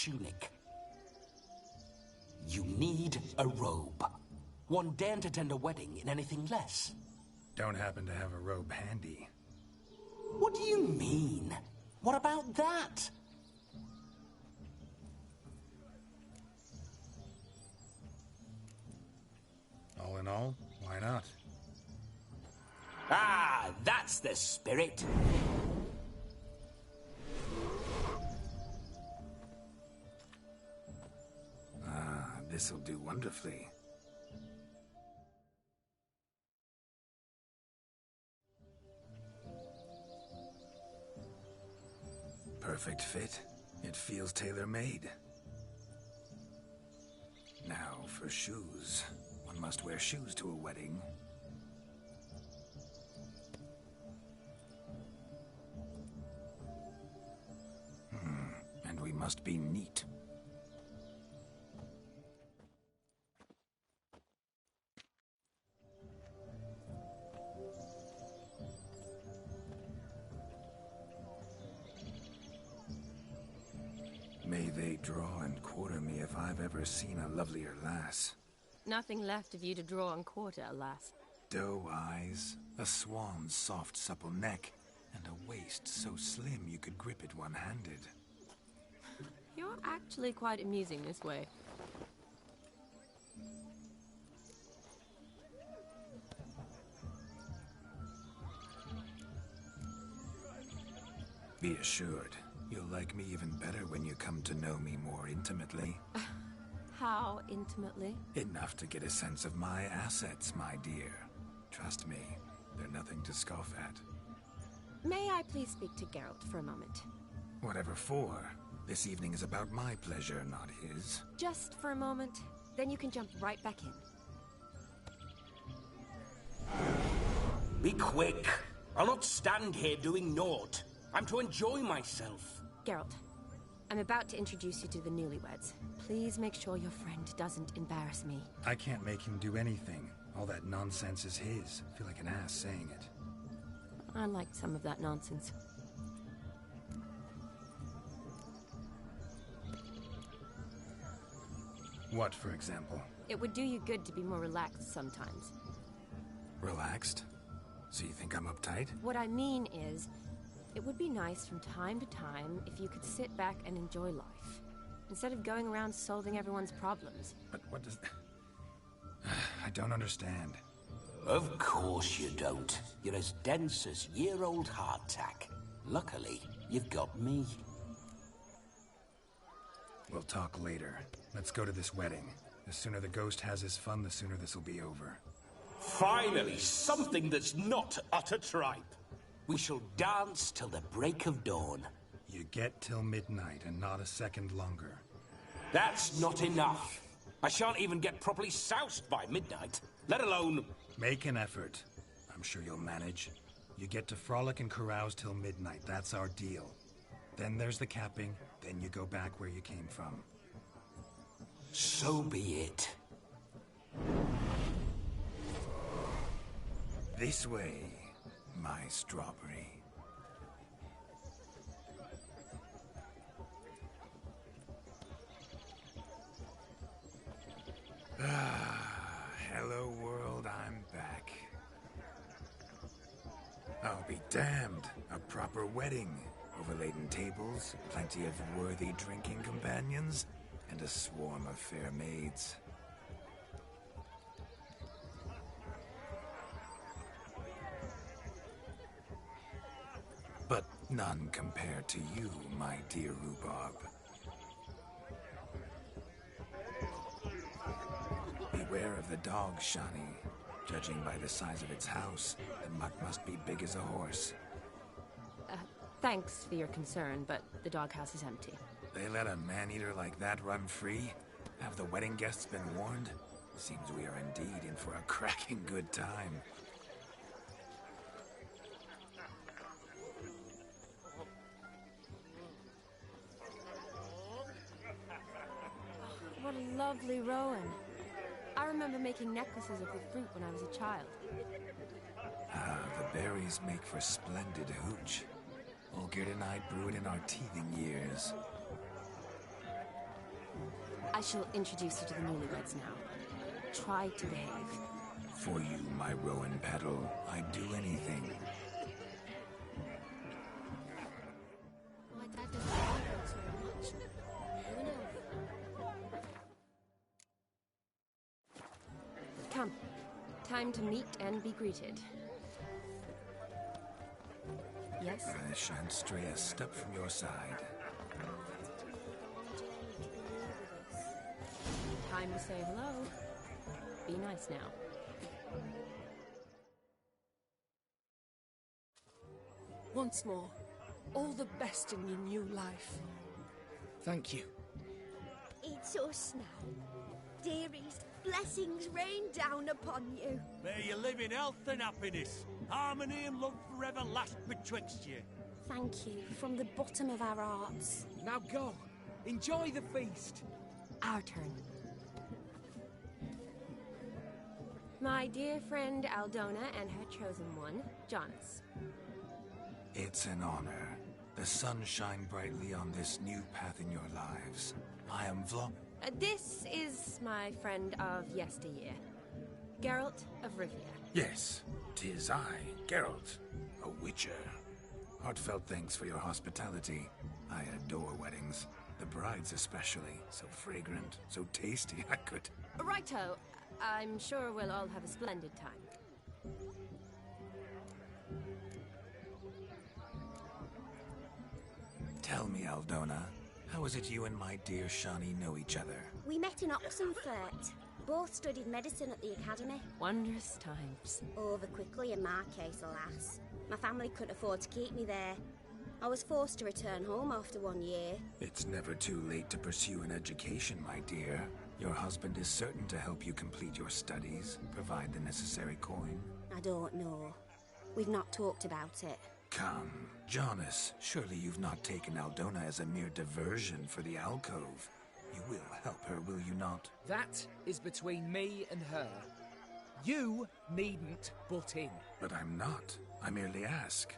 tunic. You need a robe. One daren't attend a wedding in anything less. Don't happen to have a robe handy. What do you mean? What about that? All in all, why not? Ah, that's the spirit. This'll do wonderfully. Perfect fit. It feels tailor-made. Now for shoes. One must wear shoes to a wedding. And we must be neat. May they draw and quarter me if I've ever seen a lovelier lass. Nothing left of you to draw and quarter, alas. Doe eyes, a swan's soft supple neck, and a waist so slim you could grip it one-handed. You're actually quite amusing this way. Be assured, you'll like me even better when you come to know me more intimately. How intimately? Enough to get a sense of my assets, my dear. Trust me, they're nothing to scoff at. May I please speak to Geralt for a moment? Whatever for. This evening is about my pleasure, not his. Just for a moment, then you can jump right back in. Be quick. I'll not stand here doing naught. I'm to enjoy myself. Geralt, I'm about to introduce you to the newlyweds. Please make sure your friend doesn't embarrass me. I can't make him do anything. All that nonsense is his. I feel like an ass saying it. I liked some of that nonsense. What, for example? It would do you good to be more relaxed sometimes. Relaxed? So you think I'm uptight? What I mean is, it would be nice from time to time if you could sit back and enjoy life, instead of going around solving everyone's problems. But what does... I don't understand. Of course you don't. You're as dense as year-old hardtack. Luckily, you've got me. We'll talk later. Let's go to this wedding. The sooner the ghost has his fun, the sooner this'll be over. Finally, something that's not utter tripe. We shall dance till the break of dawn. You get till midnight and not a second longer. That's not enough. I shan't even get properly soused by midnight, let alone... Make an effort. I'm sure you'll manage. You get to frolic and carouse till midnight. That's our deal. Then there's the capping, then you go back where you came from. So be it. This way, my strawberry. Hello world, I'm back. I'll be damned. A proper wedding. Overladen tables, plenty of worthy drinking companions, and a swarm of fair maids. But none compared to you, my dear rhubarb. Beware of the dog, Shani. Judging by the size of its house, the mutt must be big as a horse. Thanks for your concern, but the doghouse is empty. They let a man-eater like that run free? Have the wedding guests been warned? Seems we are indeed in for a cracking good time. What a lovely rowan. I remember making necklaces of the fruit when I was a child. Ah, the berries make for splendid hooch. Olgerd and I brewed in our teething years. I shall introduce you to the newlyweds now. Try to behave. For you, my rowan petal, I'd do anything. My dad doesn't like us very much. Who knows? Come. Time to meet and be greeted. Yes? I shan't stray a step from your side. Time to say hello. Be nice now. Once more, all the best in your new life. Thank you. It's us now. Dearies, blessings rain down upon you. May you live in health and happiness. Harmony and love forever last betwixt you. Thank you from the bottom of our hearts. Now go. Enjoy the feast. Our turn. My dear friend Aldona and her chosen one, Jonas. It's an honor. The sun shine brightly on this new path in your lives. I am This is my friend of yesteryear, Geralt of Rivi. Yes, 'tis I, Geralt, a witcher. Heartfelt thanks for your hospitality. I adore weddings. The brides especially. So fragrant, so tasty, I could... Righto. I'm sure we'll all have a splendid time. Tell me, Aldona, how is it you and my dear Shani know each other? We met in Oxenfurt. Both studied medicine at the academy. Wondrous times. Over quickly in my case, alas. My family couldn't afford to keep me there. I was forced to return home after 1 year. It's never too late to pursue an education, my dear. Your husband is certain to help you complete your studies, provide the necessary coin. I don't know. We've not talked about it. Come, Jonas, surely you've not taken Aldona as a mere diversion for the alcove. You will help her, will you not? That is between me and her. You needn't butt in. But I'm not. I merely ask.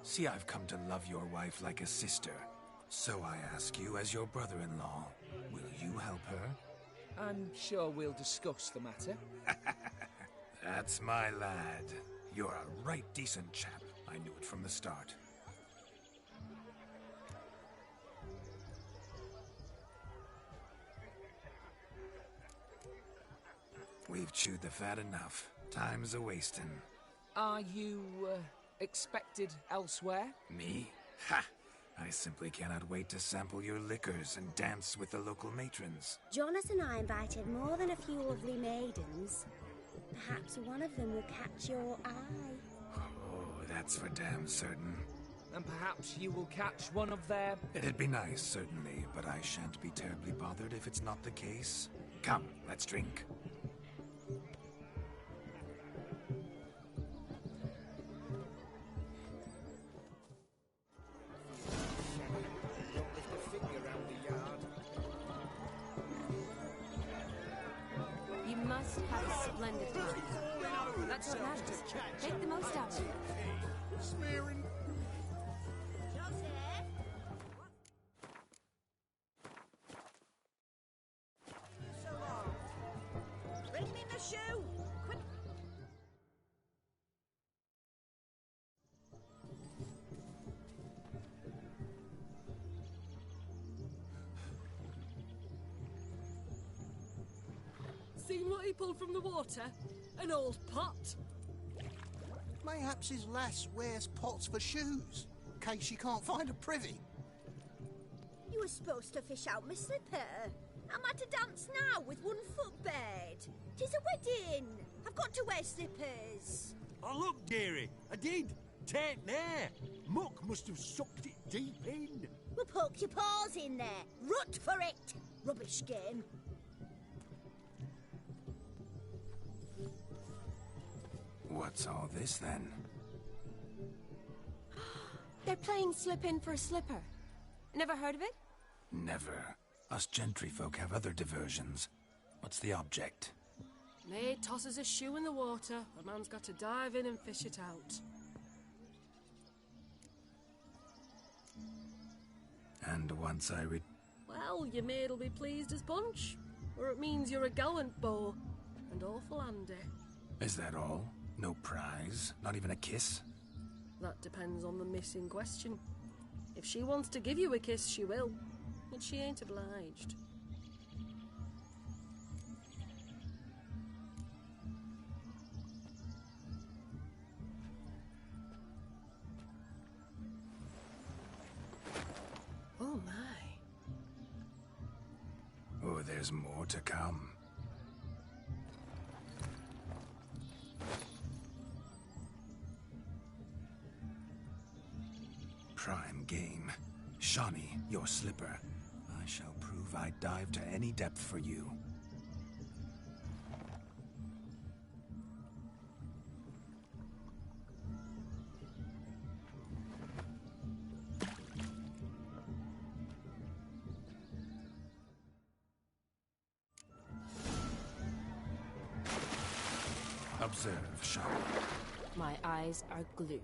See, I've come to love your wife like a sister. So I ask you as your brother-in-law, will you help her? I'm sure we'll discuss the matter. That's my lad. You're a right decent chap. I knew it from the start. We've chewed the fat enough. Time's a-wasting. Are you, expected elsewhere? Me? Ha! I simply cannot wait to sample your liquors and dance with the local matrons. Jonas and I invited more than a few lovely maidens. Perhaps one of them will catch your eye. Oh, that's for damn certain. And perhaps you will catch one of their... It'd be nice, certainly, but I shan't be terribly bothered if it's not the case. Come, let's drink. You must have a splendid time. That's what matters. Make the most out of it. Smearing. Bring me the shoe! Quick! Seen what he pulled from the water? An old pot. Mayhaps his lass wears pots for shoes, in case she can't find a privy. You were supposed to fish out my slipper. I'm at a dance now with 1 foot bed. 'Tis a wedding. I've got to wear slippers. Oh, look, dearie, I did. Take there. Muck must have sucked it deep in. Well, poke your paws in there. Rut for it. Rubbish game. What's all this, then? They're playing slip-in for a slipper. Never heard of it? Never. Us gentry folk have other diversions. What's the object? Maid tosses a shoe in the water. A man's got to dive in and fish it out. And once I Well, your maid'll be pleased as punch, or it means you're a gallant beau, and awful handy. Is that all? No prize? Not even a kiss? That depends on the miss in question. If she wants to give you a kiss, she will, but she ain't obliged. Oh my. Oh, there's more to come. Prime game. Shawnee, your slipper. I shall prove I dive to any depth for you. Observe, Shawnee. My eyes are glued.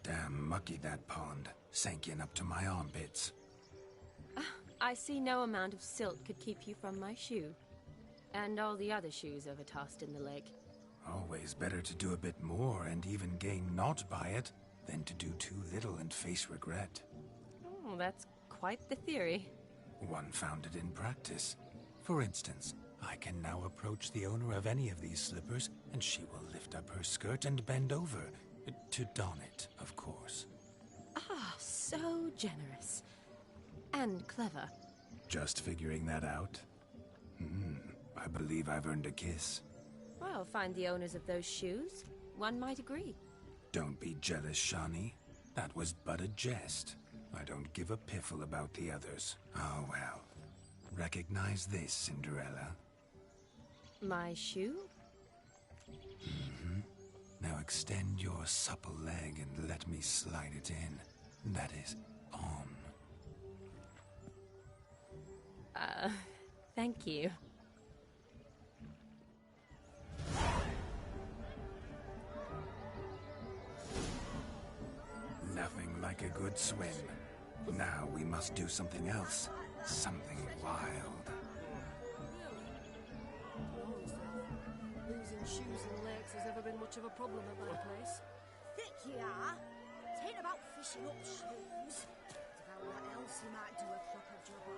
Damn mucky, that pond. Sank in up to my armpits. I see no amount of silt could keep you from my shoe. And all the other shoes overtossed in the lake. Always better to do a bit more and even gain naught by it than to do too little and face regret. Oh, that's quite the theory. One founded in practice. For instance, I can now approach the owner of any of these slippers, and she will lift up her skirt and bend over. To don it, of course. Ah, so generous. And clever. Just figuring that out? I believe I've earned a kiss. Well, find the owners of those shoes. One might agree. Don't be jealous, Shawnee. That was but a jest. I don't give a piffle about the others. Oh, well. Recognize this, Cinderella. My shoe? Mm-hmm. Now extend your supple leg and let me slide it in. That is on. Thank you. Nothing like a good swim. Now we must do something else. Something wild. Losing shoes and legs has ever been much of a problem at my place. Thick you are. It ain't about fishing up shoes. It's about what else you might do a proper job of.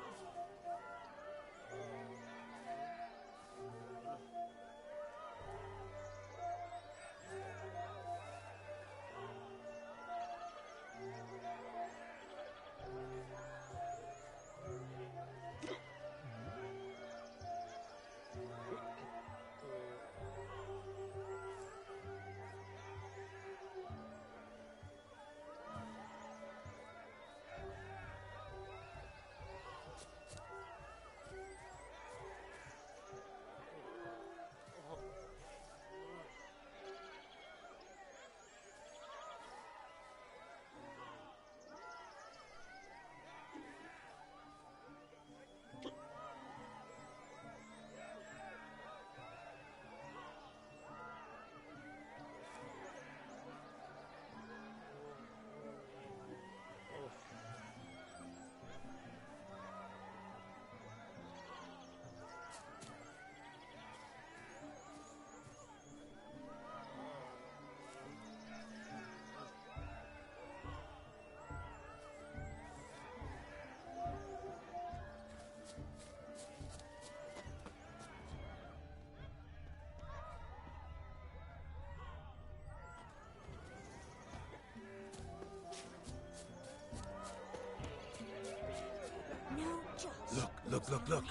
Look.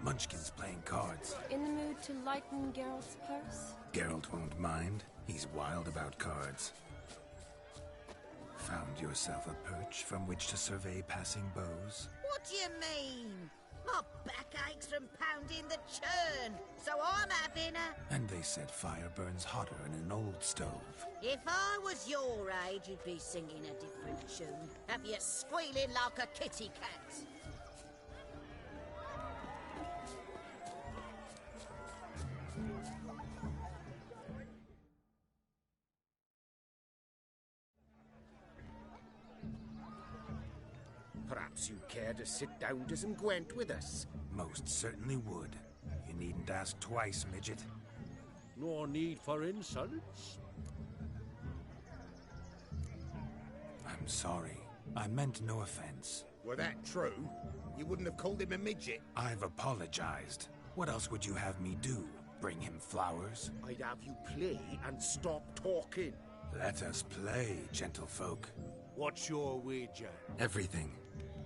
Munchkin's playing cards. In the mood to lighten Geralt's purse? Geralt won't mind. He's wild about cards. Found yourself a perch from which to survey passing beaux? What do you mean? My back aches from pounding the churn, so I'm having a... And they said fire burns hotter in an old stove. If I was your age, you'd be singing a different tune. Have you squealing like a kitty cat? Perhaps you care to sit down to some Gwent with us? Most certainly would. You needn't ask twice, midget. No need for insults. I'm sorry. I meant no offense. Were that true, you wouldn't have called him a midget. I've apologized. What else would you have me do? Bring him flowers? I'd have you play and stop talking. Let us play, gentlefolk. What's your wager? Everything.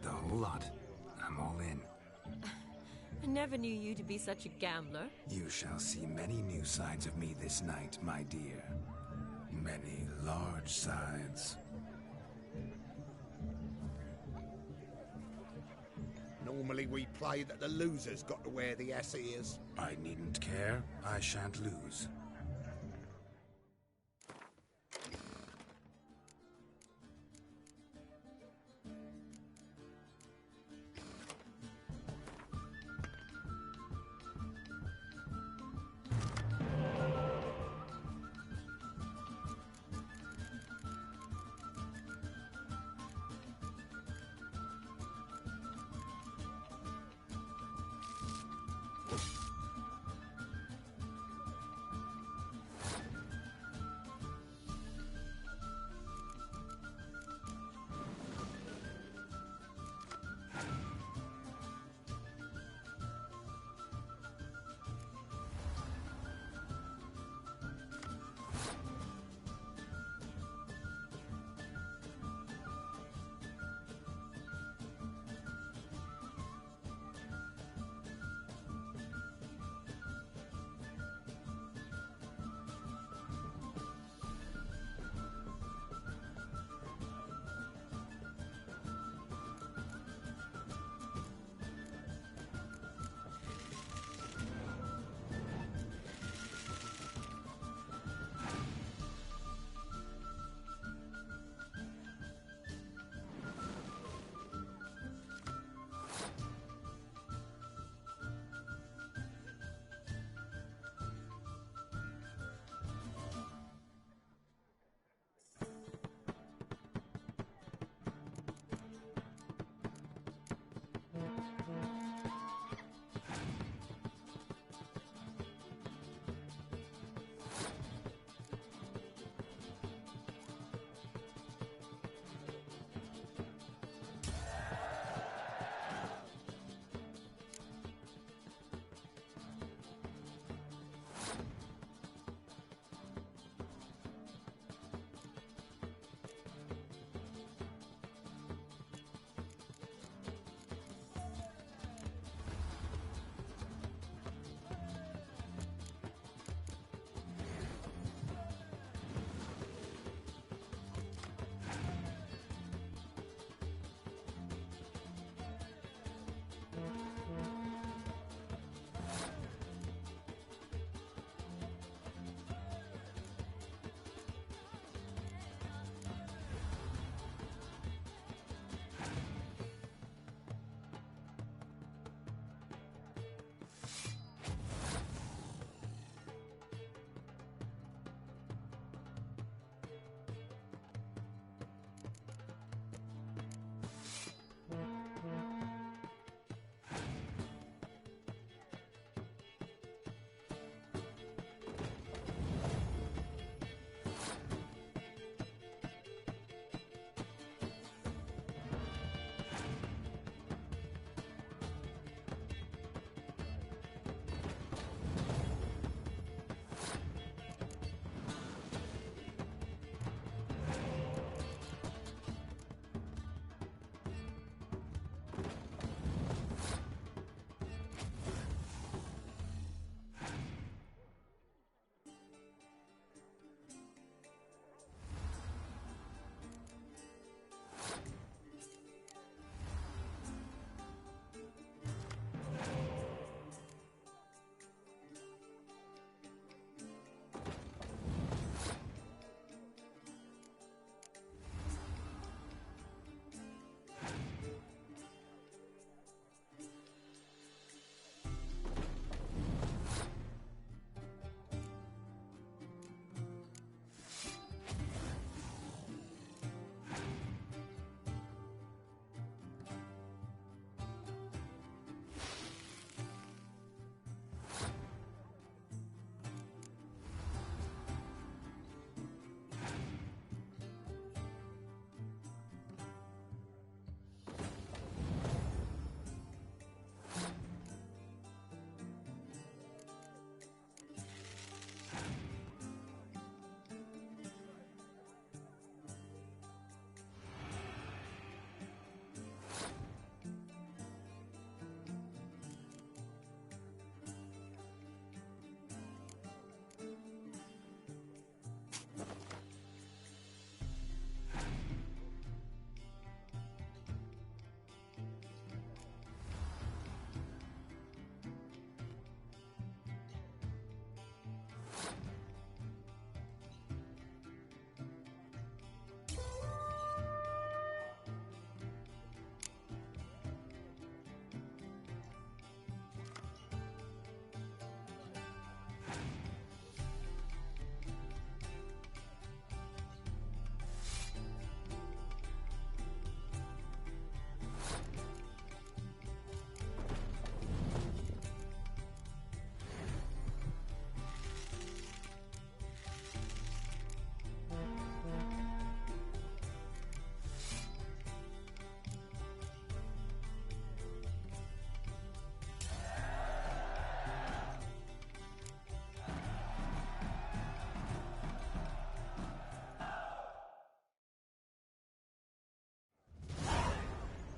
The whole lot. I'm all in. I never knew you to be such a gambler. You shall see many new sides of me this night, my dear. Many large sides. Normally we play that the loser's got to wear the ass ears. I needn't care. I shan't lose.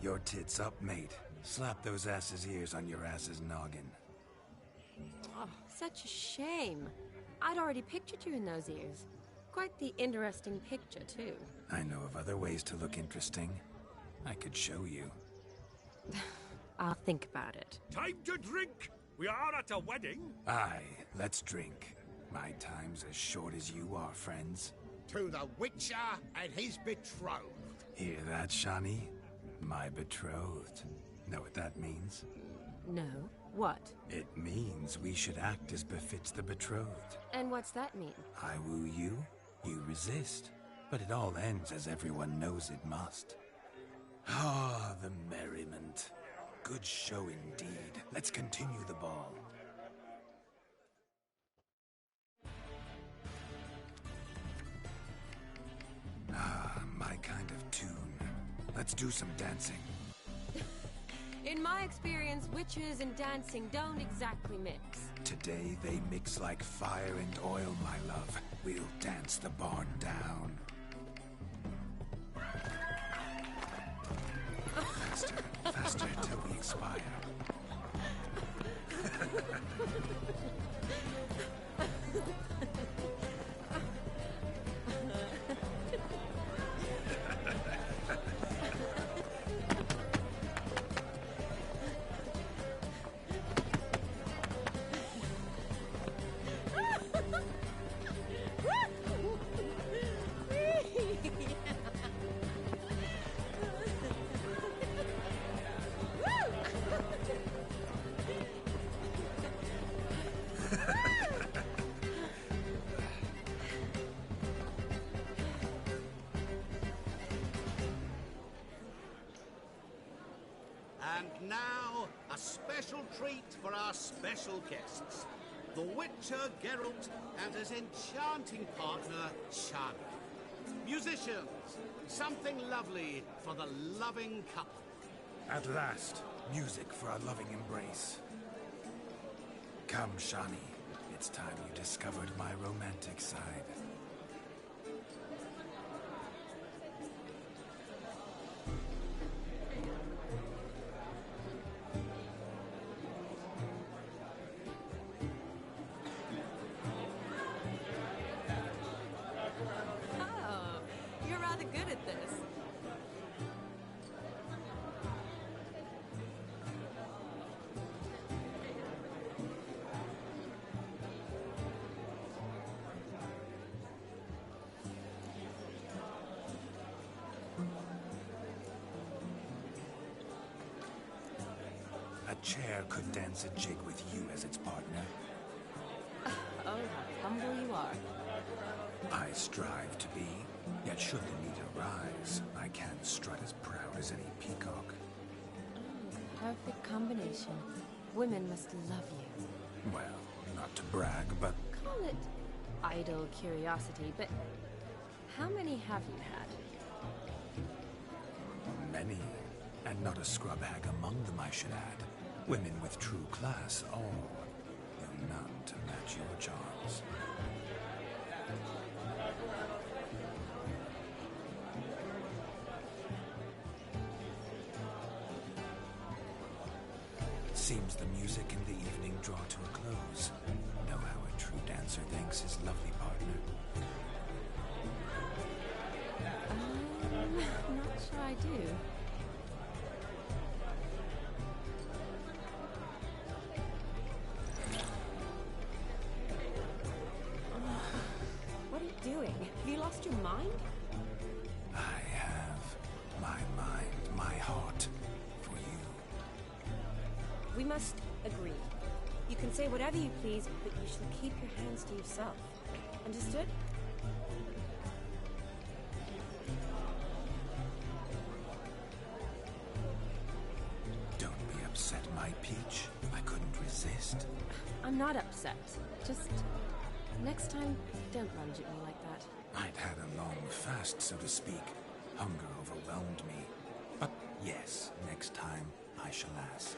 Your tits up, mate. Slap those asses' ears on your ass's noggin. Oh, such a shame. I'd already pictured you in those ears. Quite the interesting picture, too. I know of other ways to look interesting. I could show you. I'll think about it. Time to drink! We are at a wedding. Aye, let's drink. My time's as short as you are, friends. To the Witcher and his betrothed. Hear that, Shani? My betrothed. Know what that means? No. What? It means we should act as befits the betrothed. And what's that mean? I woo you, you resist. But it all ends as everyone knows it must. Ah, the merriment. Good show indeed. Let's continue the ball. Ah, my kind of tune. Let's do some dancing. In my experience, witches and dancing don't exactly mix. Today they mix like fire and oil, my love. We'll dance the barn down. Faster, faster till we expire. And now, a special treat for our special guests. The Witcher Geralt and his enchanting partner, Shani. Musicians, something lovely for the loving couple. At last, music for our loving embrace. Come, Shani. It's time you discovered my romantic side. Oh, you're rather good at this. A chair could dance a jig with you as its partner. Oh, how humble you are. I strive to be, yet should the need arise, I can strut as proud as any peacock. Perfect combination. Women must love you. Well, not to brag, but Call it idle curiosity, but how many have you had? many, and not a scrub hag among them, I should add. Women with true class, all, though none to match your charms. Seems the music and the evening draw to a close. Know how a true dancer thanks his lovely partner. I'm not sure I do. What are you doing? Have you lost your mind? I have my mind, my heart, for you. We must agree. You can say whatever you please, but you shall keep your hands to yourself. Understood? Don't be upset, my peach. I couldn't resist. I'm not upset. Just next time, don't lunge at me like that. I'd had a long fast, so to speak. Hunger overwhelmed me. But yes, next time I shall ask.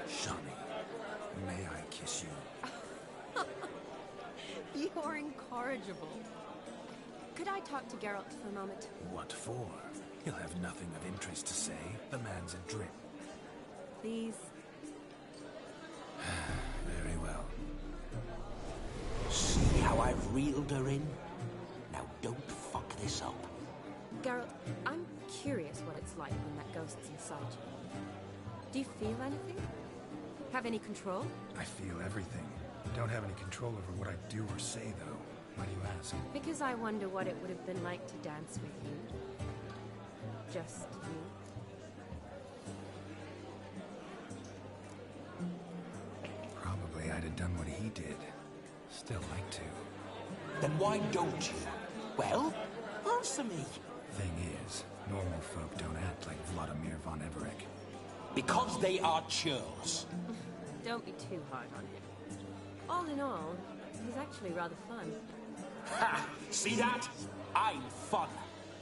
Shani, may I kiss you? You're incorrigible. Could I talk to Geralt for a moment? What for? He'll have nothing of interest to say. The man's a drip. Please. Very well. See how I've reeled her in? Now don't fuck this up. Geralt, I'm curious what it's like when that ghost's inside you. Do you feel anything? Have any control? I feel everything. Don't have any control over what I do or say, though. Why do you ask? Because I wonder what it would have been like to dance with you. Just you. Probably I'd have done what he did. Still like to. Then why don't you? Well, answer me. Thing is, normal folk don't act like Vladimir von Everett. Because they are churls. Don't be too hard on him. All in all, he's actually rather fun. Ha! See that? I'm fun.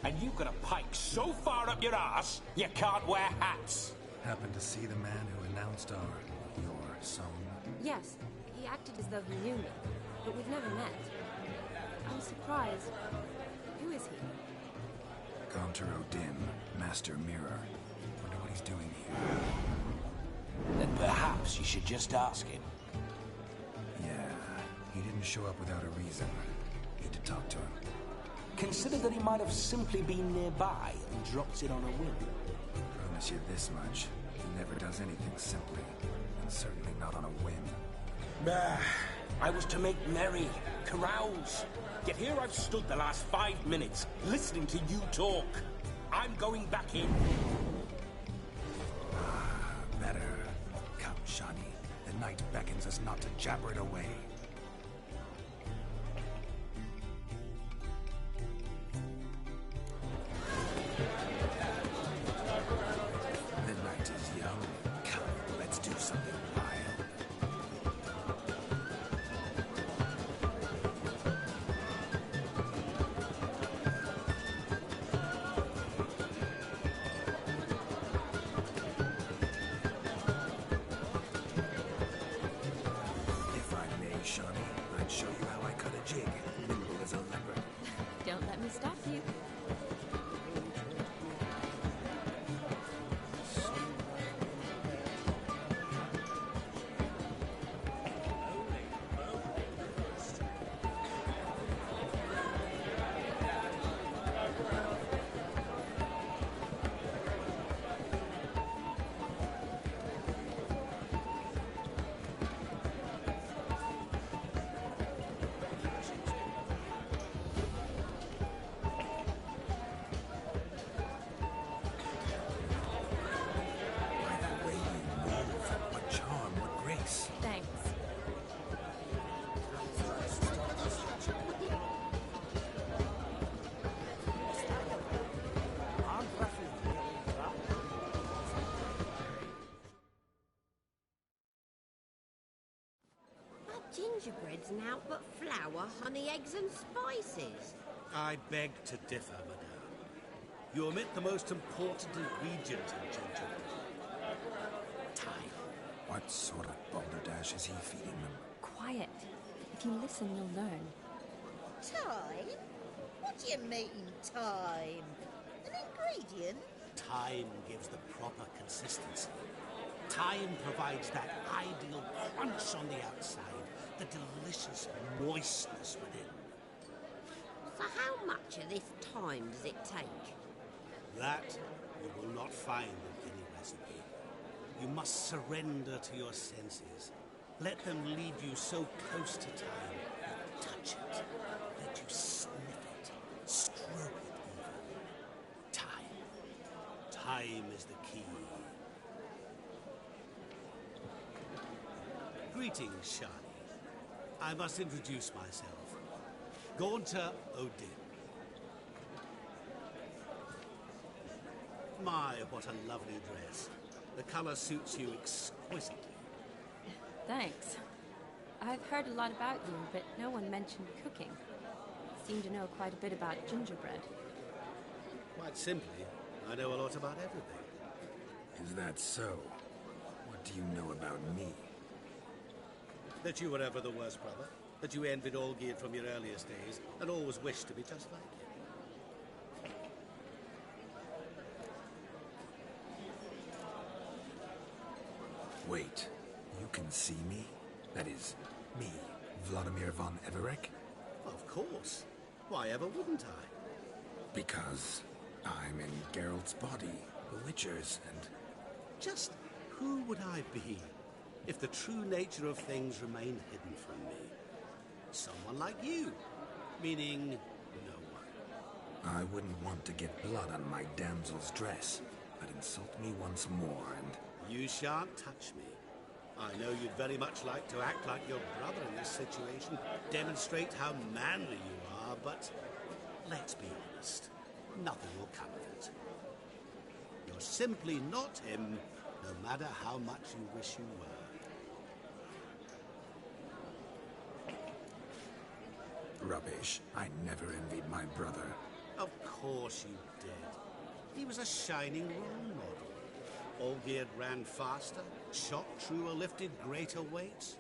And you've got a pike so far up your ass, you can't wear hats. Happened to see the man who announced your song? Yes, he acted as though he knew me, but we've never met. I'm surprised. Who is he? Gaunter Odin, Master Mirror. Wonder what he's doing here. Then perhaps you should just ask him. Yeah, he didn't show up without a reason. Need to talk to him. Consider that he might have simply been nearby and dropped in on a whim. Promise you this much. He never does anything simply. And certainly not on a whim. I was to make merry, carouse. Yet here I've stood the last 5 minutes, listening to you talk. I'm going back in. Better. Come, Shani. The night beckons us not to jabber it away. The night is young. Come, let's do something wild. If I may, Shani, I'd show you how I cut a jig, nimble as a leopard. Don't let me stop you. By the way you move, what charm, what grace. Thanks. That gingerbread's now but flour, honey, eggs and spices. I beg to differ, madame. You omit the most important ingredient in gingerbread. Time. What sort of balderdash is he feeding them? Quiet. If you listen, you'll learn. Time? What do you mean, time? An ingredient? Time gives the proper consistency. Time provides that ideal crunch on the outside, the delicious moistness within. So how much of this time does it take? That you will not find in any recipe. You must surrender to your senses. Let them lead you so close to time. You touch it. Let you sniff it. Stroke it even. Time. Time is the key. Greetings, Shani. I must introduce myself. Gaunter Odin. My, what a lovely dress. The color suits you exquisitely. Thanks. I've heard a lot about you, but no one mentioned cooking. You seem to know quite a bit about gingerbread. Quite simply, I know a lot about everything. Is that so? What do you know about me? That you were ever the worst brother. That you envied Olgierd from your earliest days and always wished to be just like him. Wait, you can see me? That is, me, Vladimir von Everek? Of course. Why ever wouldn't I? Because I'm in Geralt's body, the Witcher's, and... Just who would I be if the true nature of things remained hidden from me? Someone like you, meaning no one. I wouldn't want to get blood on my damsel's dress, but insult me once more and... You shan't touch me. I know you'd very much like to act like your brother in this situation, demonstrate how manly you are, but let's be honest, nothing will come of it. You're simply not him, no matter how much you wish you were. Rubbish. I never envied my brother. Of course you did. He was a shining role model. Olgierd ran faster, shot truer, lifted greater weights.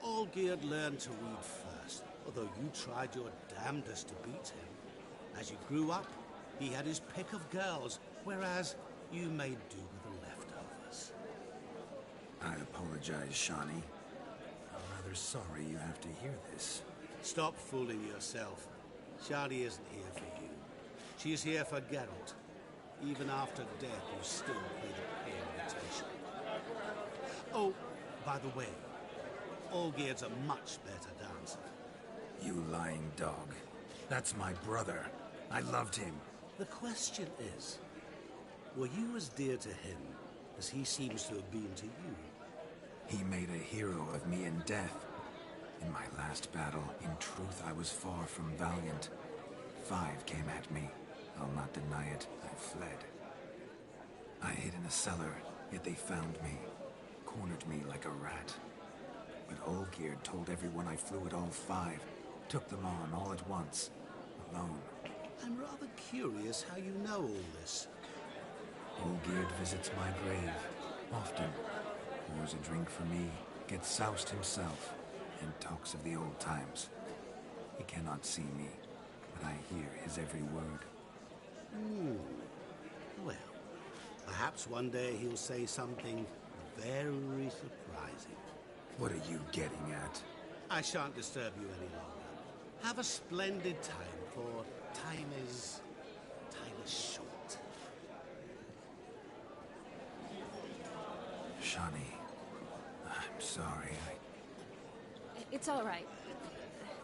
Olgierd learned to read first, although you tried your damnedest to beat him. As you grew up, he had his pick of girls, whereas you made do with the leftovers. I apologize, Shani. I'm rather sorry you have to hear this. Stop fooling yourself. Shani isn't here for you. She's here for Geralt. Even after death, you still pay the pale invitation. Oh, by the way, Olgierd's a much better dancer. You lying dog. That's my brother. I loved him. The question is, were you as dear to him as he seems to have been to you? He made a hero of me in death. In my last battle, in truth, I was far from valiant. 5 came at me. I'll not deny it. I fled. I hid in a cellar, yet they found me. Cornered me like a rat. But Olgierd told everyone I flew at all 5. Took them on all at once. Alone. I'm rather curious how you know all this. Olgierd visits my grave. Often. Pours a drink for me. Gets soused himself. And talks of the old times. He cannot see me. But I hear his every word. Well, perhaps one day he'll say something very surprising. What are you getting at? I shan't disturb you any longer. Have a splendid time, for time is short. Shani, I'm sorry. It's all right.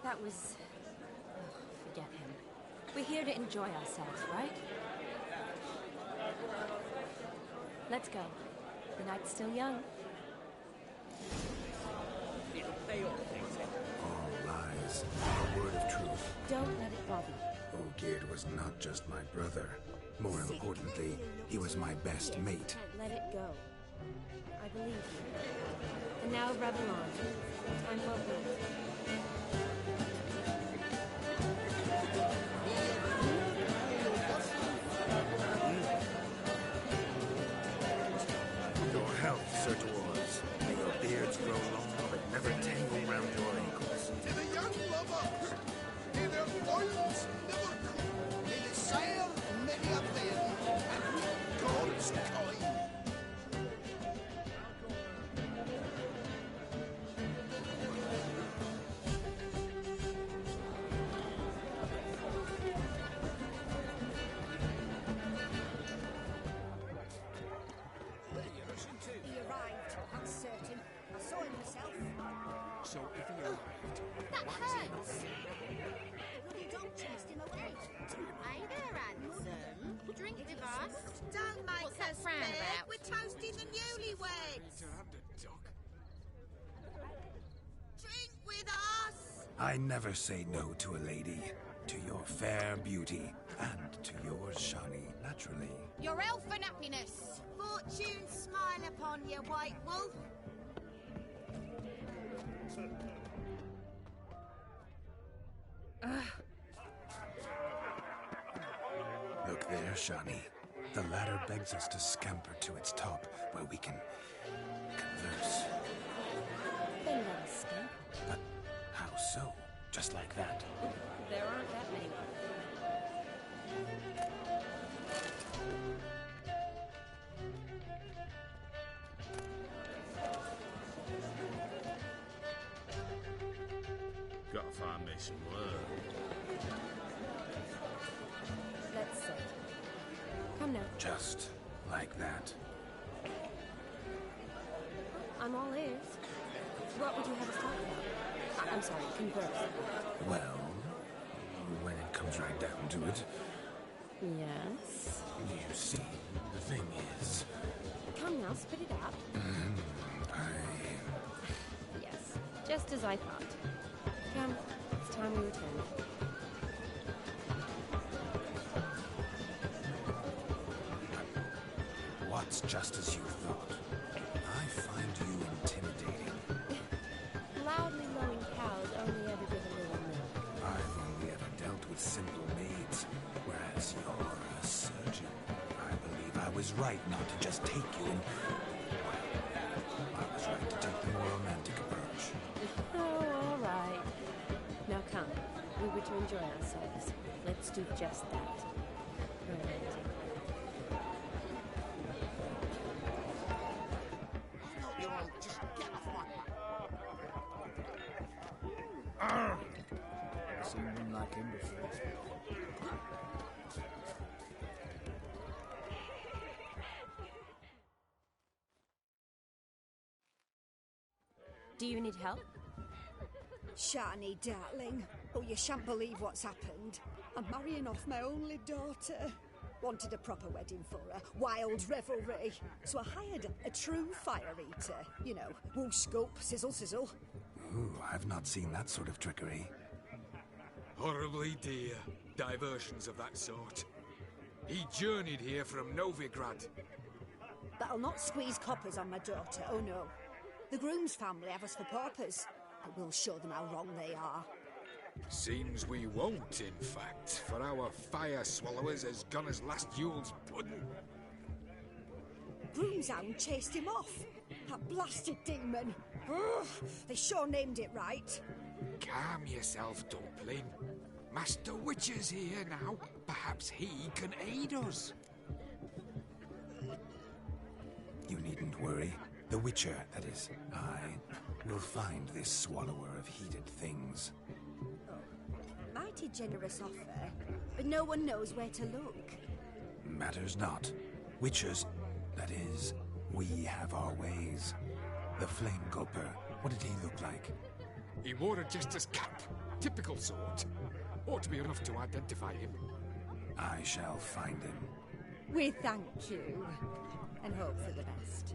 That was... forget him. We're here to enjoy ourselves, right? Let's go. The night's still young. All lies. A word of truth. Don't let it bother you. Olgierd was not just my brother. More importantly, he was my best mate. Can't let it go. I believe you. And now, revel on. Time won't wait. Your health, Sir Dwarves. May your beards grow long, but never tangle round your ankles. To the young lovers, may their toils never come. May they sail many a bed, and with God's kind. He arrived, that's certain. I saw him myself. So if he arrived, That hurts! The bloody dog chased him away. Hey there, handsome. Drink with us. Don't make What's that us frown beg. about? We're toasting the newlyweds. to have the dog. Drink with us. I never say no to a lady. To your fair beauty, and to yours, Shani, naturally. Your elfin happiness. Fortune smile upon you, White Wolf. Look there, Shani. The ladder begs us to scamper to its top, where we can converse. Then let us scamper. But how so? Just like that? There aren't that many. Miss Word. Let's sit. Come now. Just like that. I'm all ears. What would you have us talk about? I'm sorry, converse. Well, when it comes right down to it, Yes? you see, the thing is... Come now, spit it out. Yes, just as I thought. Come, it's time we returned. What's just as you thought? I find you intimidating. Loudly lowing cows only ever give a little milk. I've only ever dealt with simple maids, whereas you're a surgeon. I believe I was right not to just take you and... Well, I was right to take the more romantic approach. Oh, all right. Now come, we were to enjoy ourselves. Let's do just that. Romantic. You all just get off my back. Never seen one like him before. Do you need help? Shani, darling. Oh, you shan't believe what's happened. I'm marrying off my only daughter. Wanted a proper wedding for her. Wild revelry. So I hired a true fire eater. You know, whoosh, scoop, sizzle, sizzle. Ooh, I've not seen that sort of trickery. Horribly dear diversions of that sort. He journeyed here from Novigrad. That'll not squeeze coppers on my daughter, oh no. The groom's family have us for paupers, but we'll show them how wrong they are. Seems we won't, in fact, for our fire swallowers has gone as last Yule's pudding. Groom's hound chased him off. That blasted demon. Ugh, they sure named it right. Calm yourself, Dumpling. Master Witcher's here now. Perhaps he can aid us. You needn't worry. The Witcher, that is, I, will find this swallower of heated things. Mighty generous offer, but no one knows where to look. Matters not. Witchers, that is, we have our ways. The Flame Gulper, what did he look like? He wore a jester's cap. Typical sort. Ought to be enough to identify him. I shall find him. We thank you, and hope for the best.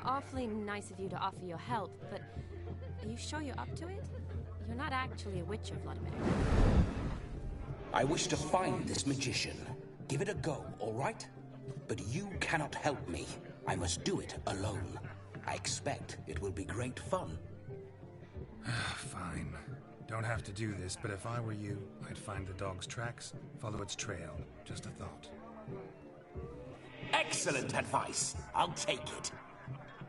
Awfully nice of you to offer your help, but are you sure you're up to it? You're not actually a witcher, Vladimir. I wish to find this magician. Give it a go, all right? But you cannot help me. I must do it alone. I expect it will be great fun. Fine. Don't have to do this, but if I were you, I'd find the dog's tracks, follow its trail. Just a thought. Excellent advice. I'll take it.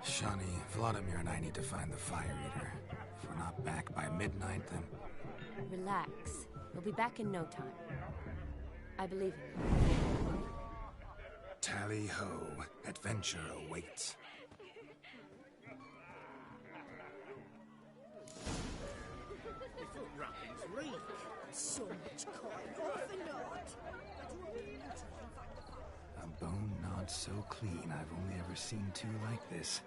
Shani, Vladimir and I need to find the fire eater. If we're not back by midnight, then... Relax. We'll be back in no time. I believe in you. Tally-ho. Adventure awaits. So much coin, off and not. A bone not so clean I've only ever seen two like this.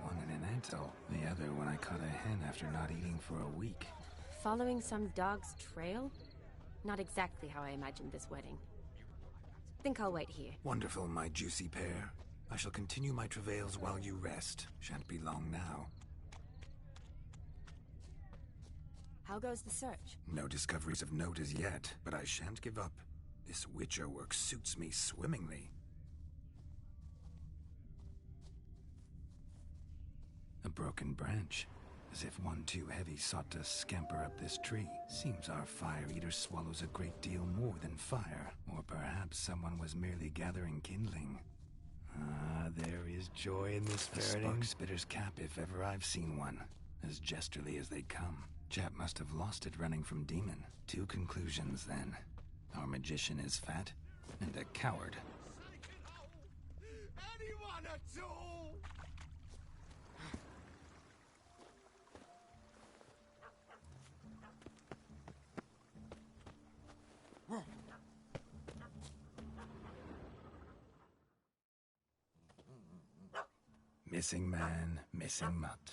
One in an ant, the other when I caught a hen after not eating for a week. Following some dog's trail? Not exactly how I imagined this wedding. Think I'll wait here. Wonderful, my juicy pair. I shall continue my travails while you rest. Shan't be long now. How goes the search? No discoveries of note as yet, but I shan't give up. This Witcher work suits me swimmingly. A broken branch. As if one too heavy sought to scamper up this tree. Seems our fire eater swallows a great deal more than fire. Or perhaps someone was merely gathering kindling. Ah, there is joy in this ferreting. A spark spitter's cap if ever I've seen one. As jesterly as they come. Chap must have lost it running from Demon. Two conclusions, then. Our magician is fat, and a coward. Anyone at all? Missing man, missing mutt.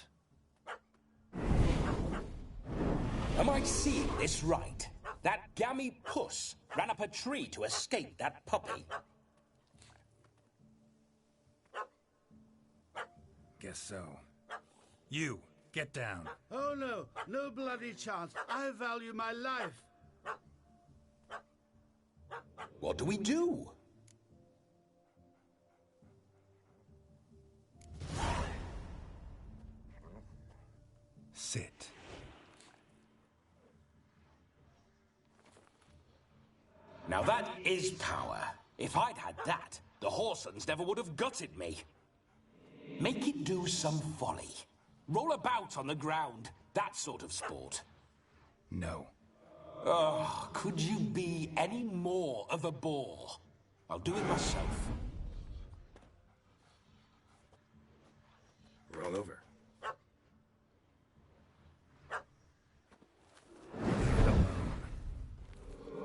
Am I seeing this right? That gammy puss ran up a tree to escape that puppy. Guess so. You, get down. Oh no, no bloody chance. I value my life. What do we do? Sit. Now that is power. If I'd had that, the Horsons never would have gutted me. Make it do some folly. Roll about on the ground. That sort of sport. No. Oh, could you be any more of a bore? I'll do it myself. Roll over.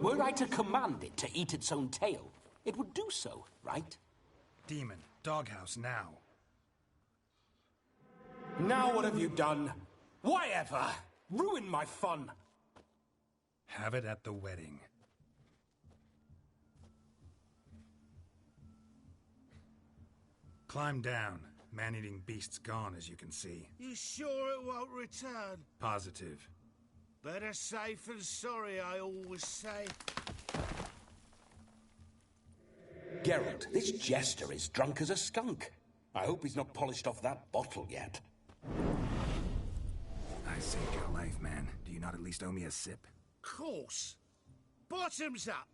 Were I to command it to eat its own tail, it would do so, right? Demon, doghouse now. Now what have you done? Why ever? Ruin my fun. Have it at the wedding. Climb down. Man-eating beast's gone, as you can see. You sure it won't return? Positive. Better safe than sorry, I always say. Geralt, this jester is drunk as a skunk. I hope he's not polished off that bottle yet. I saved your life, man. Do you not at least owe me a sip? Course. Bottoms up.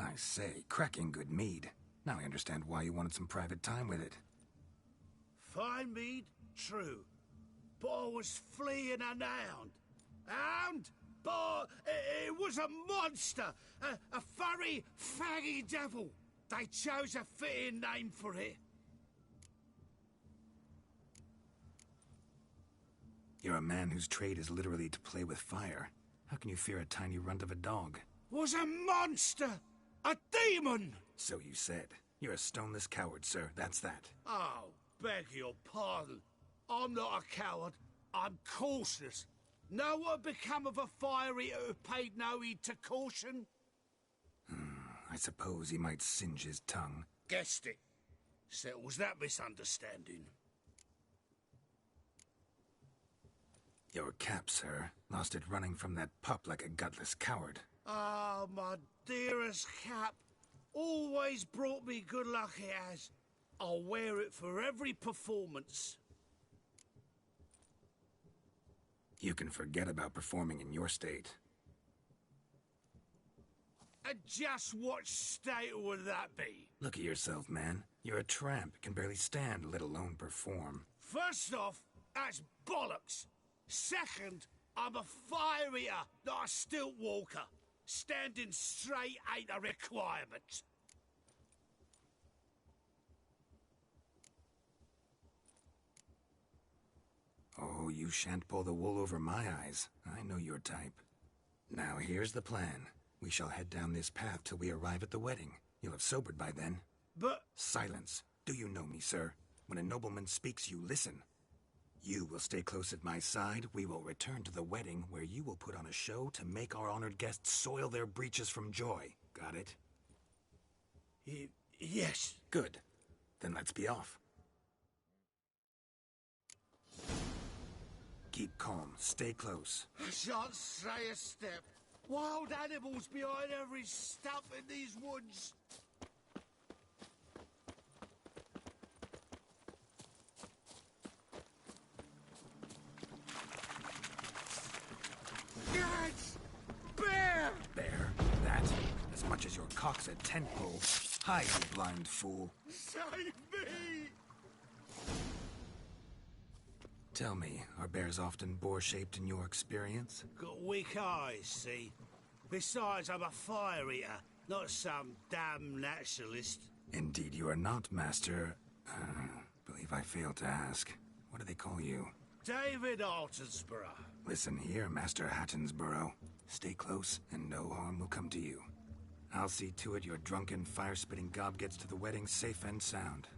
I say, cracking good mead. Now I understand why you wanted some private time with it. Fine mead, true. But I was fleeing an hound. Hound? But it was a monster. A furry, faggy devil. They chose a fitting name for it. You're a man whose trade is literally to play with fire. How can you fear a tiny runt of a dog? Was a monster! A demon! So you said. You're a stoneless coward, sir. That's that. Oh, beg your pardon. I'm not a coward. I'm cautious. Know what become of a fire eater who paid no heed to caution? I suppose he might singe his tongue. Guessed it. Settles that misunderstanding. Your cap, sir. Lost it running from that pup like a gutless coward. Ah, my dearest cap. Always brought me good luck it has. I'll wear it for every performance. You can forget about performing in your state. And just what state would that be? Look at yourself, man. You're a tramp, can barely stand, let alone perform. First off, that's bollocks. Second, I'm a fire eater, not a stilt walker. Standing straight ain't a requirement. Oh, you shan't pull the wool over my eyes. I know your type. Now here's the plan. We shall head down this path till we arrive at the wedding. You'll have sobered by then. But... Silence. Do you know me, sir? When a nobleman speaks, you listen. You will stay close at my side. We will return to the wedding, where you will put on a show to make our honored guests soil their breeches from joy. Got it? Yes. Good. Then let's be off. Keep calm. Stay close. I shan't say a step. Wild animals behind every stump in these woods. Guys! Bear! Bear? That? As much as your cock's a tent pole. Hide, you blind fool. Save me! Tell me, are bears often boar-shaped in your experience? Got weak eyes, see? Besides, I'm a fire eater, not some damn naturalist. Indeed you are not, Master... believe I failed to ask. What do they call you? David Altonsborough. Listen here, Master Hattonsborough. Stay close, and no harm will come to you. I'll see to it your drunken, fire-spitting gob gets to the wedding safe and sound.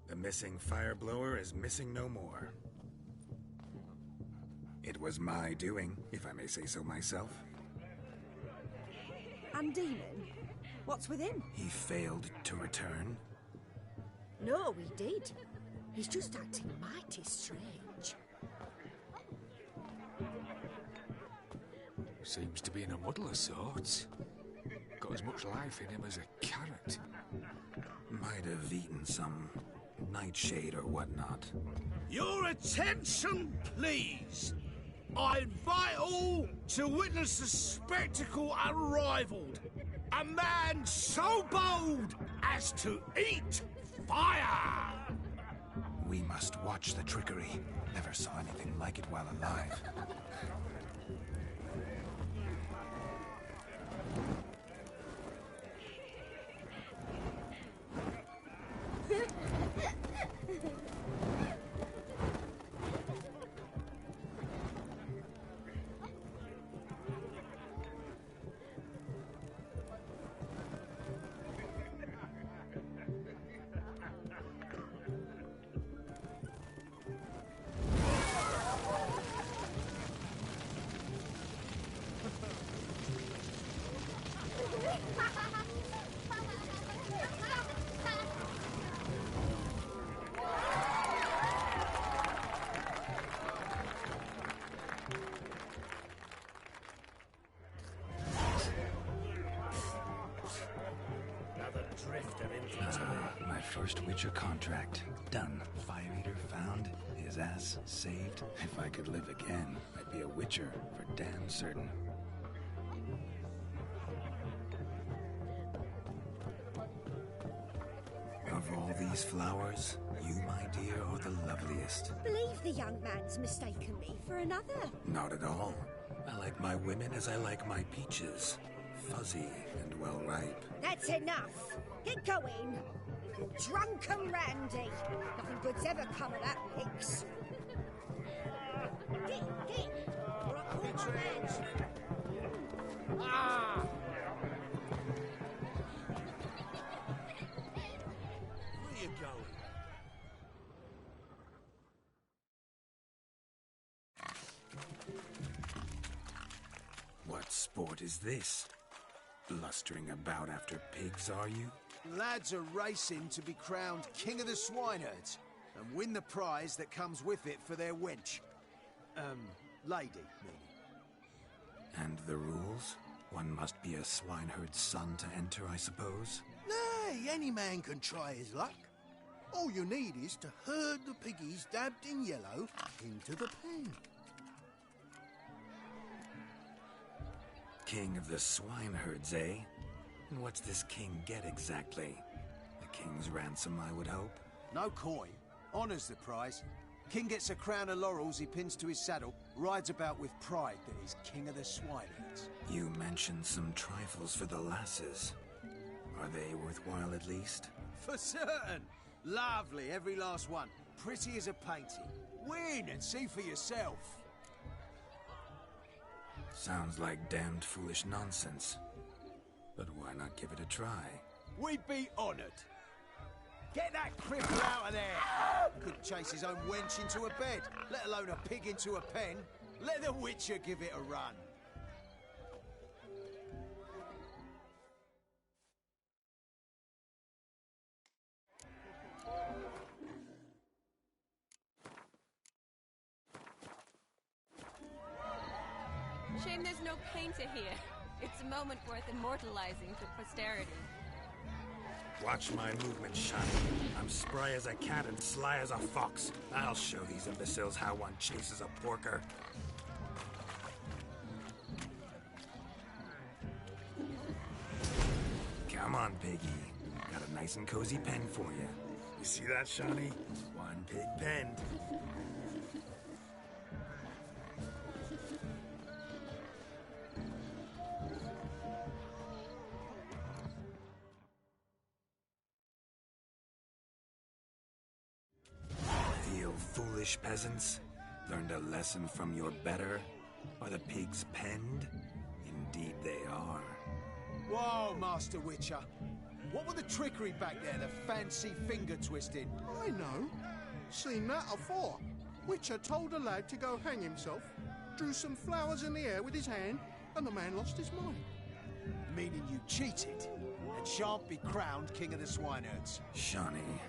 The missing fire blower is missing no more. It was my doing, if I may say so myself. And Demon? What's with him? He failed to return. No, he did. He's just acting mighty strange. Seems to be in a muddle of sorts. Got as much life in him as a carrot. Might have eaten some nightshade or whatnot. Your attention, please. I invite all to witness the spectacle unrivaled. A man so bold as to eat fire! We must watch the trickery. Never saw anything like it while alive. My first Witcher contract. Done. Fire Eater found. His ass saved. If I could live again, I'd be a Witcher for damn certain. Of all these flowers, you, my dear, are the loveliest. Believe the young man's mistaken me for another. Not at all. I like my women as I like my peaches. Fuzzy and well ripe. That's enough. Get going. You drunken randy. Nothing good's ever come of that mix. Get. Or I'll call my man. Ah! Where you going? What sport is this? Blustering about after pigs, are you? Lads are racing to be crowned King of the Swineherds and win the prize that comes with it for their wench. Lady, meaning. And the rules? One must be a swineherd's son to enter, I suppose? Nay, any man can try his luck. All you need is to herd the piggies dabbed in yellow into the pen. King of the swineherds, eh? And what's this king get exactly? The king's ransom, I would hope? No coin. Honours the prize. King gets a crown of laurels he pins to his saddle, rides about with pride that he's king of the swineherds. You mentioned some trifles for the lasses. Are they worthwhile at least? For certain. Lovely, every last one. Pretty as a painting. Win and see for yourself. Sounds like damned foolish nonsense. But why not give it a try? We'd be honoured. Get that cripple out of there! Couldn't chase his own wench into a bed, let alone a pig into a pen. Let the Witcher give it a run. Shame there's no painter here. It's a moment worth immortalizing for posterity. Watch my movement, Shiny. I'm spry as a cat and sly as a fox. I'll show these imbeciles how one chases a porker. Come on, piggy. Got a nice and cozy pen for you. You see that, Shiny? One pig penned. foolish peasants? Learned a lesson from your better? Are the pigs penned? Indeed they are. Whoa, Master Witcher. What were the trickery back there, the fancy finger twisting? I know. Seen that afore. Witcher told a lad to go hang himself, drew some flowers in the air with his hand, and the man lost his mind. Meaning you cheated, and shan't be crowned King of the Swineherds. Shawnee,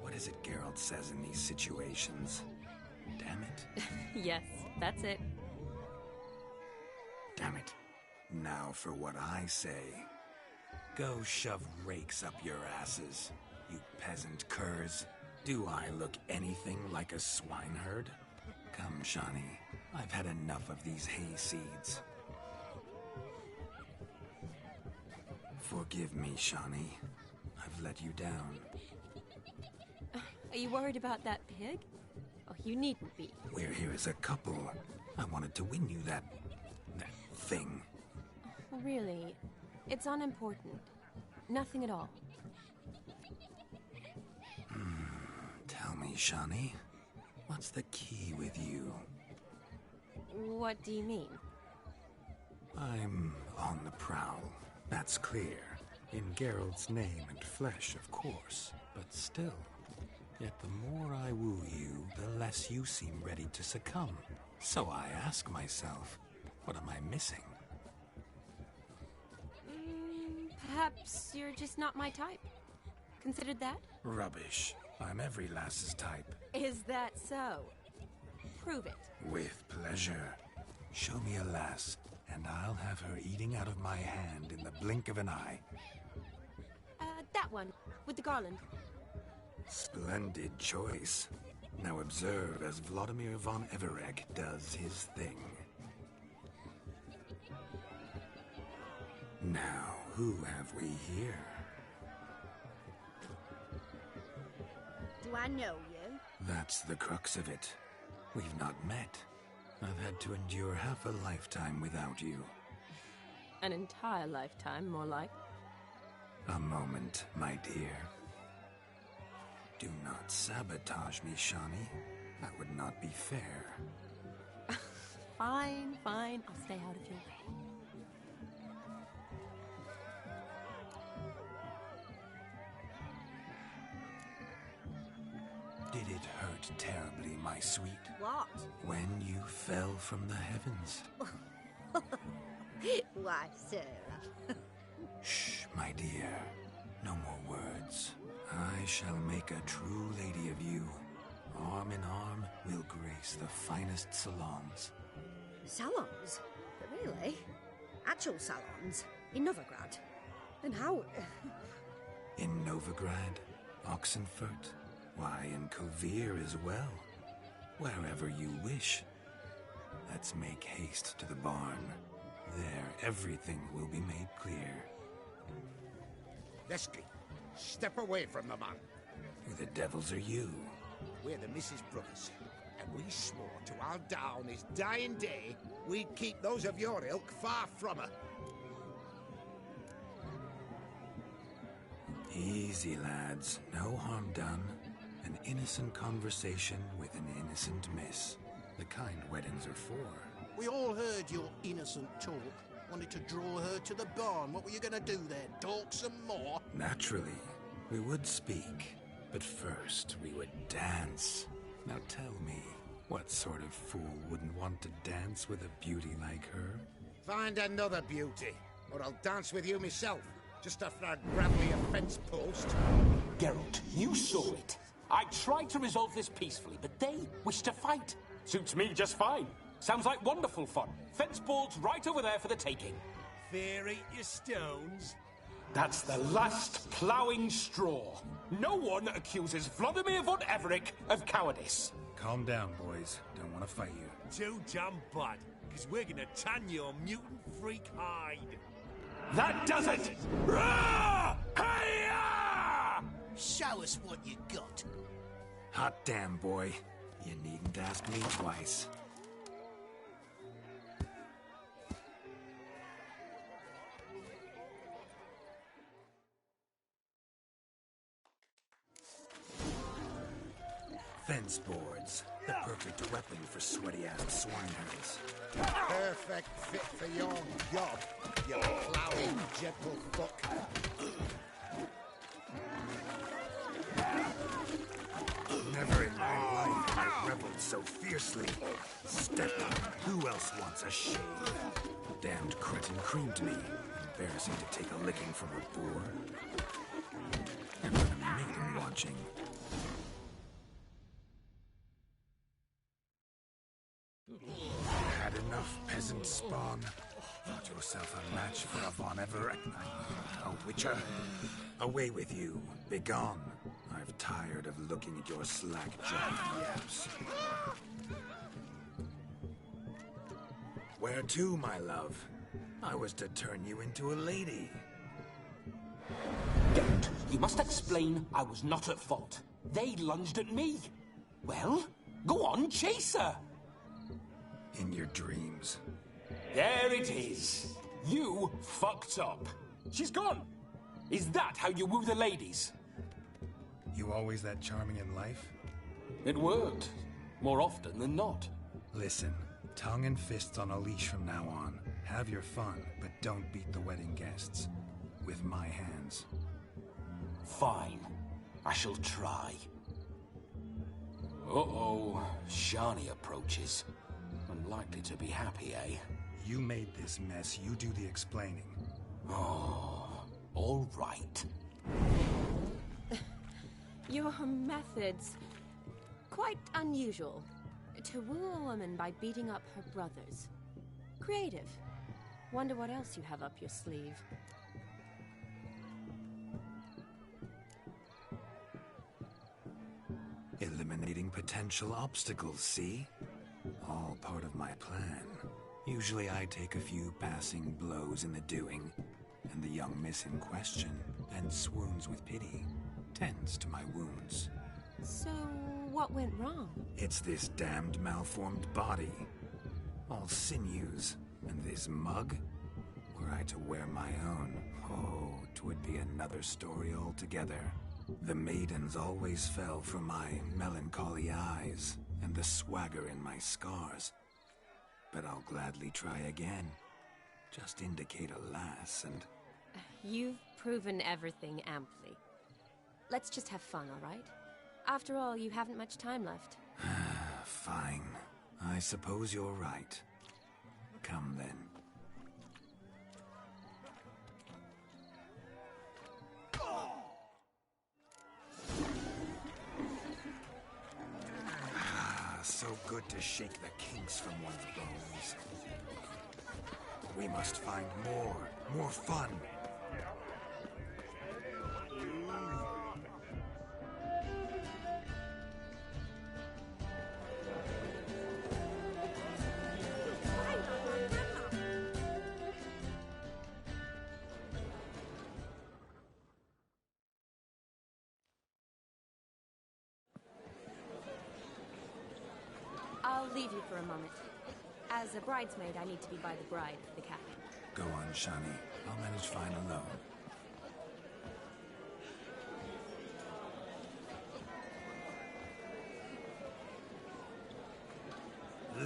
what is it Geralt says in these situations? Damn it. Yes, that's it. Damn it. Now for what I say. Go shove rakes up your asses, you peasant curs. Do I look anything like a swineherd? Come, Shawnee. I've had enough of these hayseeds. Forgive me, Shawnee. I've let you down. Are you worried about that pig? Oh, you needn't be. We're here as a couple. I wanted to win you that thing. Really? It's unimportant. Nothing at all. Tell me, Shawnee, what's the key with you? What do you mean? I'm on the prowl. That's clear. In Geralt's name and flesh, of course. But still. Yet the more I woo you, the less you seem ready to succumb. So I ask myself, what am I missing? Perhaps you're just not my type. Considered that? Rubbish. I'm every lass's type. Is that so? Prove it. With pleasure. Show me a lass, and I'll have her eating out of my hand in the blink of an eye. That one, with the garland. Splendid choice. Now observe as Vladimir von Everegg does his thing. Now, who have we here? Do I know you? That's the crux of it. We've not met. I've had to endure half a lifetime without you. An entire lifetime, more like. A moment, my dear. Do not sabotage me, Shawnee. That would not be fair. Fine, fine. I'll stay out of your way. Did it hurt terribly, my sweet? What? When you fell from the heavens. Why, Sarah. Shh, my dear. No more words. I shall make a true lady of you. Arm in arm, we'll grace the finest salons. Salons? Really? Actual salons? In Novigrad? And how... In Novigrad, Oxenfurt, why, in Kovir as well. Wherever you wish. Let's make haste to the barn. There, everything will be made clear. Lesky, step away from the man. Who the devils are you? We're the Mrs. Brothers, and we swore to our down his dying day we'd keep those of your ilk far from her. Easy, lads. No harm done. An innocent conversation with an innocent miss. The kind weddings are for. We all heard your innocent talk. Wanted to draw her to the barn. What were you going to do there? Talk some more? Naturally. We would speak. But first, we would dance. Now tell me, what sort of fool wouldn't want to dance with a beauty like her? Find another beauty, or I'll dance with you myself, just after I'd grab me a fence post. Geralt, you saw it. I tried to resolve this peacefully, but they wish to fight. Suits me just fine. Sounds like wonderful fun. Fence boards right over there for the taking. Fear eat your stones. That's the last ploughing straw. No one accuses Vladimir von Everegg of cowardice. Calm down, boys. Don't want to fight you. Too damn bad, because we're gonna tan your mutant freak hide. That does it! Rah! Hi-ya! Show us what you got. Hot damn, boy. You needn't ask me twice. Fence boards. The perfect weapon for sweaty-ass swineherds. Perfect fit for your job, you plowing gentle fuck. Never in my life have I reveled so fiercely. Step up. Who else wants a shave? Damned cretin creamed me. Embarrassing to take a licking from a boor. And with a maiden watching. Had enough, peasant spawn. Thought yourself a match for a Von Everett. A witcher. Away with you. Begone. I've tired of looking at your slack-jawed yaps. Where to, my love? I was to turn you into a lady. Geralt, you must explain I was not at fault. They lunged at me. Well, go on, chase her. In your dreams. There it is. You fucked up. She's gone. Is that how you woo the ladies? You always that charming in life? It worked. More often than not. Listen, tongue and fists on a leash from now on. Have your fun, but don't beat the wedding guests. With my hands. Fine. I shall try. Uh-oh. Shani approaches. Unlikely to be happy, eh? You made this mess. You do the explaining. Oh, all right. Your methods... quite unusual. To woo a woman by beating up her brothers. Creative. Wonder what else you have up your sleeve. Eliminating potential obstacles, see? All part of my plan. Usually I take a few passing blows in the doing, and the young miss in question, and swoons with pity, tends to my wounds. So, what went wrong? It's this damned malformed body. All sinews, and this mug? Were I to wear my own, oh, 'twould be another story altogether. The maidens always fell for my melancholy eyes, and the swagger in my scars. But I'll gladly try again. Just indicate a lass and... You've proven everything amply. Let's just have fun, all right? After all, you haven't much time left. Fine. I suppose you're right. Come then. So good to shake the kinks from one's bones. We must find more fun. I'll leave you for a moment. As a bridesmaid, I need to be by the bride for the captain. Go on, Shani. I'll manage fine alone.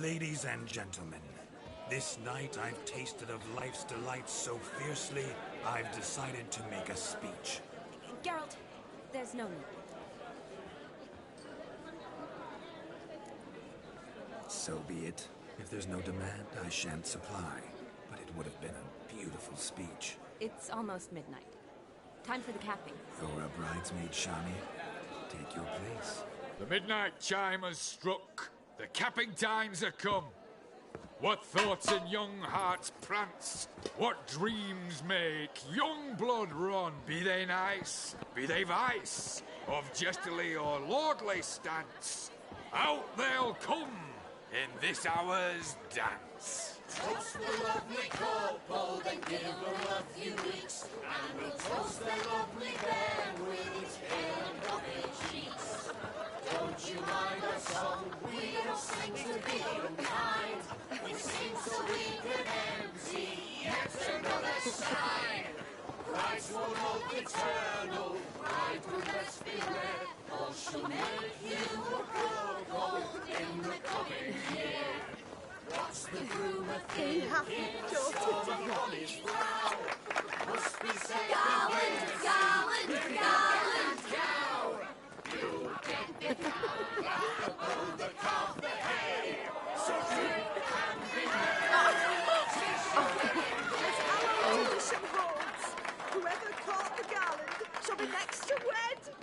Ladies and gentlemen, this night I've tasted of life's delights so fiercely, I've decided to make a speech. Geralt, there's no need. So be it. If there's no demand, I shan't supply. But it would have been a beautiful speech. It's almost midnight. Time for the capping. You're a bridesmaid, Shani. Take your place. The midnight chime has struck. The capping times are come. What thoughts in young hearts prance? What dreams make young blood run? Be they nice, be they vice, of jestily or lordly stance, out they'll come in this hour's dance. Toast the lovely couple, then give her a few weeks, and we'll toast their lovely band with its pale and lovely cheeks. Don't you mind our song? We don't sing to be unkind. We sing so we can empty yet another shrine. Christ will hope eternal, bride will best beware. for she'll make you a pro in the coming year. What's the rumour thing? Must be said Garland, Garland, Garland! cow. You get the cow, laughable the calf the hay. So drink and be Tradition holds. Whoever caught the garland shall be next to wed.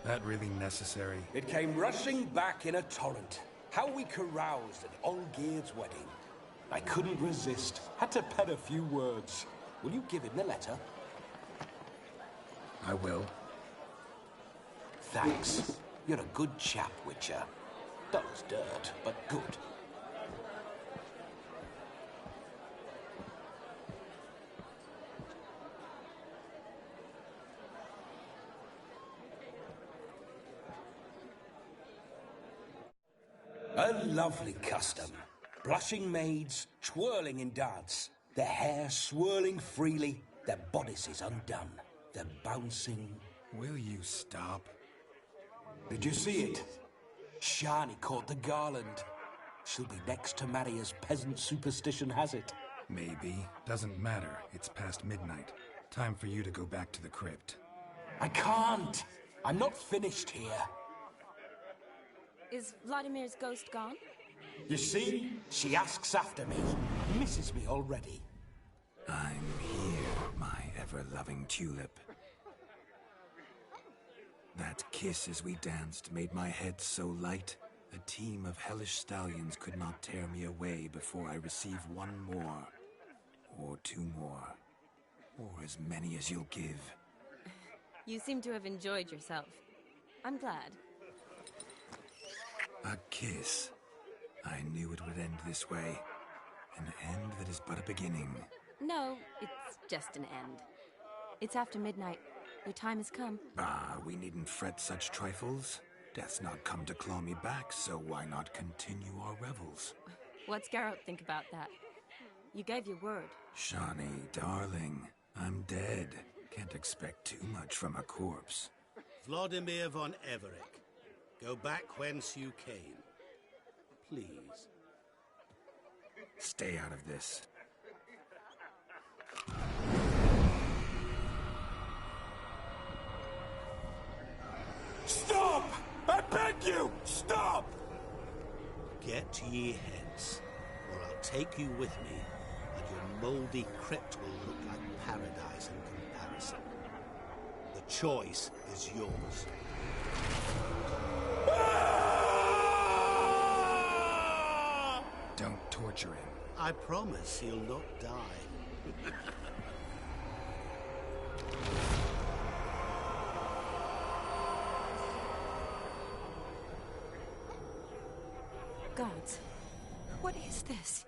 That really necessary? It came rushing back in a torrent. How we caroused at Olgierd's wedding. I couldn't resist. Had to pen a few words. Will you give him the letter? I will. Thanks. You're a good chap, Witcher. Dull as dirt, but good. A lovely custom. Blushing maids, twirling in dance. Their hair swirling freely, their bodices undone. They're bouncing. Will you stop? Did you see it? Shani caught the garland. She'll be next to marry as peasant superstition has it. Maybe. Doesn't matter. It's past midnight. Time for you to go back to the crypt. I can't. I'm not finished here. Is Vladimir's ghost gone? You see? She asks after me. Misses me already. I'm here, my ever-loving tulip. That kiss as we danced made my head so light. A team of hellish stallions could not tear me away before I receive one more. Or two more. Or as many as you'll give. You seem to have enjoyed yourself. I'm glad. A kiss. I knew it would end this way. An end that is but a beginning. No, it's just an end. It's after midnight. Your time has come. Ah, we needn't fret such trifles. Death's not come to claw me back, so why not continue our revels? What's Geralt think about that? You gave your word. Shani, darling, I'm dead. Can't expect too much from a corpse. Vladimir von Everett, go back whence you came. Please. Stay out of this. Stop! I beg you! Stop! Get ye hence, or I'll take you with me, and your mouldy crypt will look like paradise in comparison. The choice is yours. Don't torture him. I promise he'll not die. Gods, what is this?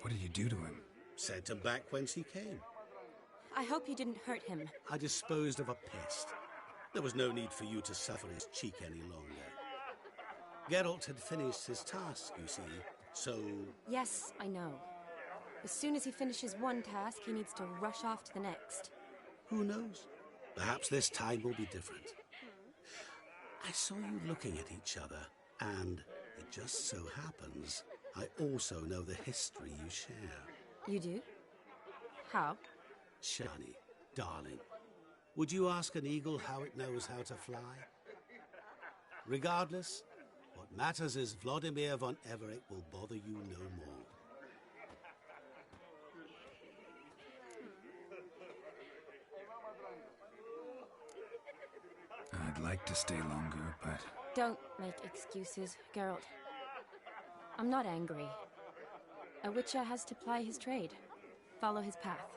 What did you do to him? Sent him back whence he came. I hope you didn't hurt him. I disposed of a pest. There was no need for you to suffer his cheek any longer. Geralt had finished his task, you see, so... Yes, I know. As soon as he finishes one task, he needs to rush off to the next. Who knows? Perhaps this time will be different. I saw you looking at each other, and it just so happens I also know the history you share. You do? How? Shani, darling, would you ask an eagle how it knows how to fly? Regardless, what matters is Vladimir von Everett will bother you no more. like to stay longer, but... Don't make excuses, Geralt. I'm not angry. A witcher has to ply his trade, follow his path.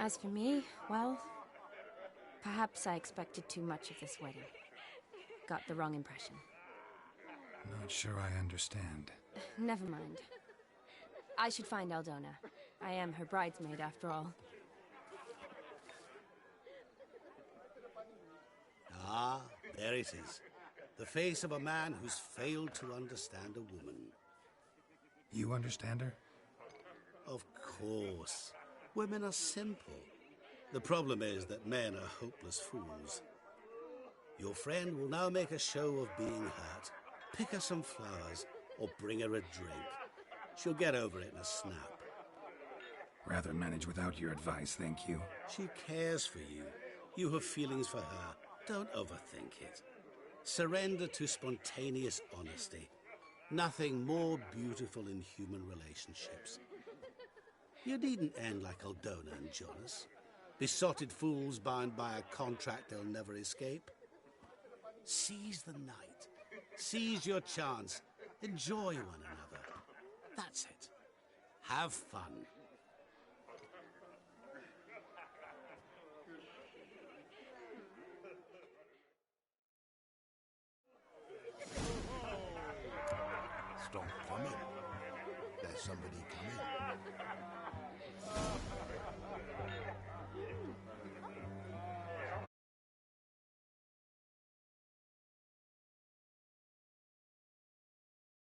As for me, well, perhaps I expected too much of this wedding. Got the wrong impression. Not sure I understand. Never mind. I should find Aldona. I am her bridesmaid, after all. Ah, there it is. The face of a man who's failed to understand a woman. You understand her? Of course. Women are simple. The problem is that men are hopeless fools. Your friend will now make a show of being hurt, pick her some flowers, or bring her a drink. She'll get over it in a snap. Rather manage without your advice, thank you. She cares for you. You have feelings for her. Don't overthink it. Surrender to spontaneous honesty. Nothing more beautiful in human relationships. You needn't end like Aldona and Jonas. Besotted fools bound by a contract they'll never escape. Seize the night. Seize your chance. Enjoy one another. That's it. Have fun. Stop coming. There's somebody coming.